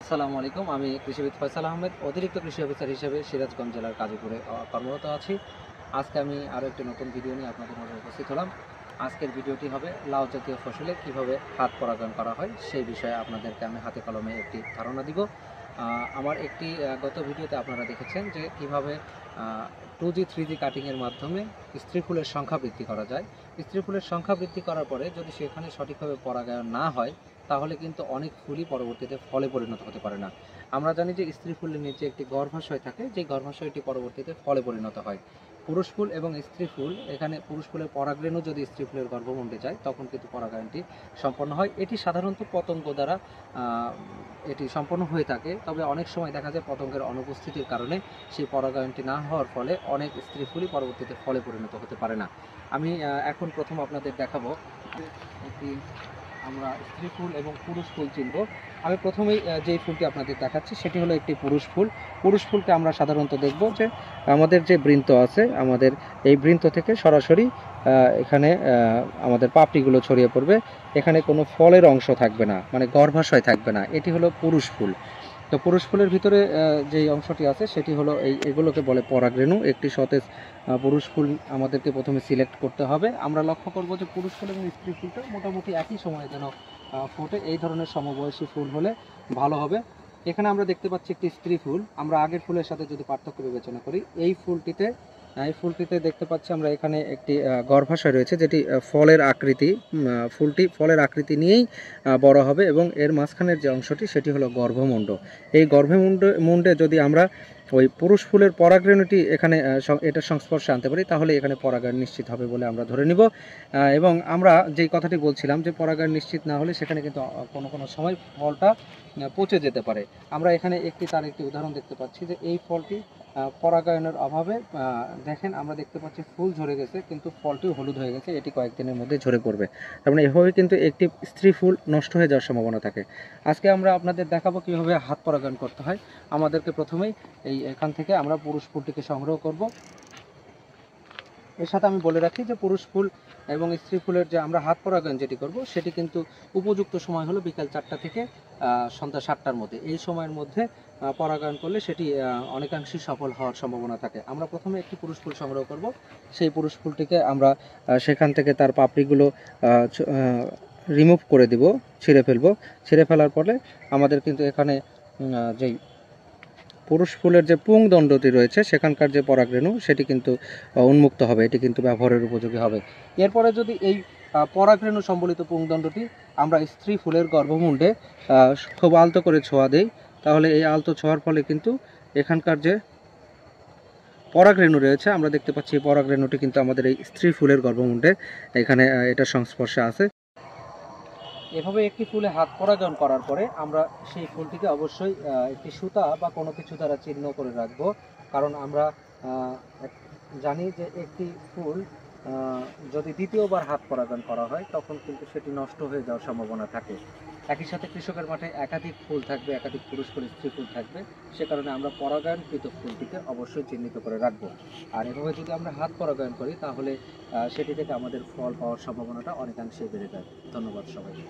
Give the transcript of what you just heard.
আসসালামু আলাইকুম। আমি কৃষিবিদ ফয়সাল আহমেদ, অতিরিক্ত কৃষি অফিসার হিসেবে সিরাজগঞ্জ জেলার গাজীপুরে কর্মরত আছি। আজকে আমি আরও একটি নতুন ভিডিও নিয়ে আপনাদের মাঝে উপস্থিত হলাম। আজকের ভিডিওটি হবে লাউ জাতীয় ফসলে কিভাবে হাত পরাগায়ন করা হয় সেই বিষয়ে আপনাদেরকে আমি হাতে কলমে একটি ধারণা দিব। আমার একটি গত ভিডিওতে আপনারা দেখেছেন যে কিভাবে 2G 3G কাটিংয়ের মাধ্যমে স্ত্রী ফুলের সংখ্যা বৃদ্ধি করা যায়। স্ত্রী ফুলের সংখ্যা বৃদ্ধি করার পরে যদি সেখানে সঠিকভাবে পরাগায়ন না হয় তাহলে কিন্তু অনেক ফুলই পরবর্তীতে ফলে পরিণত হতে পারে না। আমরা জানি যে স্ত্রী ফুলের নিচে একটি গর্ভাশয় থাকে, যে গর্ভাশয়টি পরবর্তীতে ফলে পরিণত হয়। পুরুষ ফুল এবং স্ত্রী ফুল, এখানে পুরুষ ফুলের পরাগরেণু যদি স্ত্রী ফুলের গর্ভমুণ্ডে যায় তখন কিন্তু পরাগায়নটি সম্পন্ন হয়। এটি সাধারণত পতঙ্গ দ্বারা এটি সম্পন্ন হয়ে থাকে, তবে অনেক সময় দেখা যায় পতঙ্গের অনুপস্থিতির কারণে সেই পরাগায়নটি না হওয়ার ফলে অনেক স্ত্রী ফুলই পরবর্তীতে ফলে পরিণত হতে পারে না। আমি এখন প্রথম আপনাদের দেখাবো একটি আমরা স্ত্রী ফুল এবং পুরুষ ফুল চিনব। আমি প্রথমেই যেই ফুলটি আপনাদের দেখাচ্ছি সেটি হলো একটি পুরুষ ফুল। পুরুষ ফুলকে আমরা সাধারণত দেখব যে আমাদের যে বৃন্ত আছে, আমাদের এই বৃন্ত থেকে সরাসরি এখানে আমাদের পাপড়িগুলো ছড়িয়ে পড়বে। এখানে কোনো ফলের অংশ থাকবে না, মানে গর্ভাশয় থাকবে না। এটি হলো পুরুষ ফুল। তো পুরুষ ফুলের ভিতরে যেই অংশটি আছে সেটি হলো এগুলোকে বলে পরাগরেণু। একটি সতেজ পুরুষ ফুল আমাদেরকে প্রথমে সিলেক্ট করতে হবে। আমরা লক্ষ্য করব যে পুরুষ ফুল এবং স্ত্রী ফুলটা মোটামুটি একই সময়ে যেন ফোটে, এই ধরনের সমবয়সী ফুল হলে ভালো হবে। এখানে আমরা দেখতে পাচ্ছি একটি স্ত্রী ফুল। আমরা আগের ফুলের সাথে যদি পার্থক্য বিবেচনা করি, এই ফুলটিতে দেখতে পাচ্ছি আমরা এখানে একটি গর্ভাশয় রয়েছে, যেটি ফলের আকৃতি। ফুলটি ফলের আকৃতি নিয়েই বড় হবে এবং এর মাঝখানের যে অংশটি সেটি হলো গর্ভমুণ্ড। এই গর্ভমুণ্ডে যদি আমরা ওই পুরুষ ফুলের পরাগরেণুটি এখানে এটার সংস্পর্শে আনতে পারি তাহলে এখানে পরাগায়ন নিশ্চিত হবে বলে আমরা ধরে নিব। এবং আমরা যেই কথাটি বলছিলাম যে পরাগায়ন নিশ্চিত না হলে সেখানে কিন্তু কোনো কোনো সময় ফলটা পচে যেতে পারে। আমরা এখানে তার একটি উদাহরণ দেখতে পাচ্ছি যে এই ফলটি পরাগায়নের অভাবে দেখেন আমরা দেখতে পাচ্ছি ফুল ঝরে গেছে কিন্তু ফলটিও হলুদ হয়ে গেছে, এটি কয়েকদিনের মধ্যে ঝরে পড়বে। তার মানে এভাবে কিন্তু একটি স্ত্রী ফুল নষ্ট হয়ে যাওয়ার সম্ভাবনা থাকে। আজকে আমরা আপনাদের দেখাবো কীভাবে হাত পরাগায়ন করতে হয়। আমাদেরকে প্রথমেই এখান থেকে আমরা পুরুষ ফুলটিকে সংগ্রহ করব। এর সাথে আমি বলে রাখি যে পুরুষ ফুল এবং স্ত্রী ফুলের যে আমরা হাত পরাগায়ন যেটি করব সেটি কিন্তু উপযুক্ত সময় হলো বিকাল 4টা থেকে সন্ধ্যা 7টার মধ্যে। এই সময়ের মধ্যে পরাগায়ন করলে সেটি অনেকাংশেই সফল হওয়ার সম্ভাবনা থাকে। আমরা প্রথমে একটি পুরুষ ফুল সংগ্রহ করব। সেই পুরুষ ফুলটিকে আমরা সেখান থেকে তার পাপড়িগুলো রিমুভ করে দিব, ছিঁড়ে ফেলবো। ছিঁড়ে ফেলার পরে আমাদের কিন্তু এখানে যেই পুরুষ ফুলের যে পুংদণ্ডটি রয়েছে সেখানকার যে পরাগরেণু সেটি কিন্তু উন্মুক্ত হবে, এটি কিন্তু ব্যবহারের উপযোগী হবে। এরপরে যদি এই পরাগরেণু সম্বলিত পুংদণ্ডটি আমরা স্ত্রী ফুলের গর্ভমুণ্ডে খুব আলতো করে ছোঁয়া দেই, তাহলে এই আলতো ছোঁয়ার ফলে কিন্তু এখানকার যে পরাগরেণু রয়েছে আমরা দেখতে পাচ্ছি এই পরাগরেণুটি কিন্তু আমাদের এই স্ত্রী ফুলের গর্ভমুণ্ডে এখানে এটার সংস্পর্শে আছে। এভাবে একটি ফুলে হাত পরাগায়ন করার পরে আমরা সেই ফুলটিকে অবশ্যই একটি সুতা বা কোনো কিছু দ্বারা চিহ্ন করে রাখবো, কারণ আমরা জানি যে একটি ফুল যদি দ্বিতীয়বার হাত পরাগায়ন করা হয় তখন কিন্তু সেটি নষ্ট হয়ে যাওয়ার সম্ভাবনা থাকে। একই সাথে কৃষকের মাঠে একাধিক ফুল থাকবে, একাধিক পুরুষ ফুল স্ত্রী ফুল থাকবে, সে কারণে আমরা পরাগায়নকৃত ফুলটিকে অবশ্যই চিহ্নিত করে রাখবো। আর এভাবে যদি আমরা হাত পরাগায়ন করি তাহলে সেটি থেকে আমাদের ফল পাওয়ার সম্ভাবনাটা অনেকাংশে বেড়ে যায়। ধন্যবাদ সবাইকে।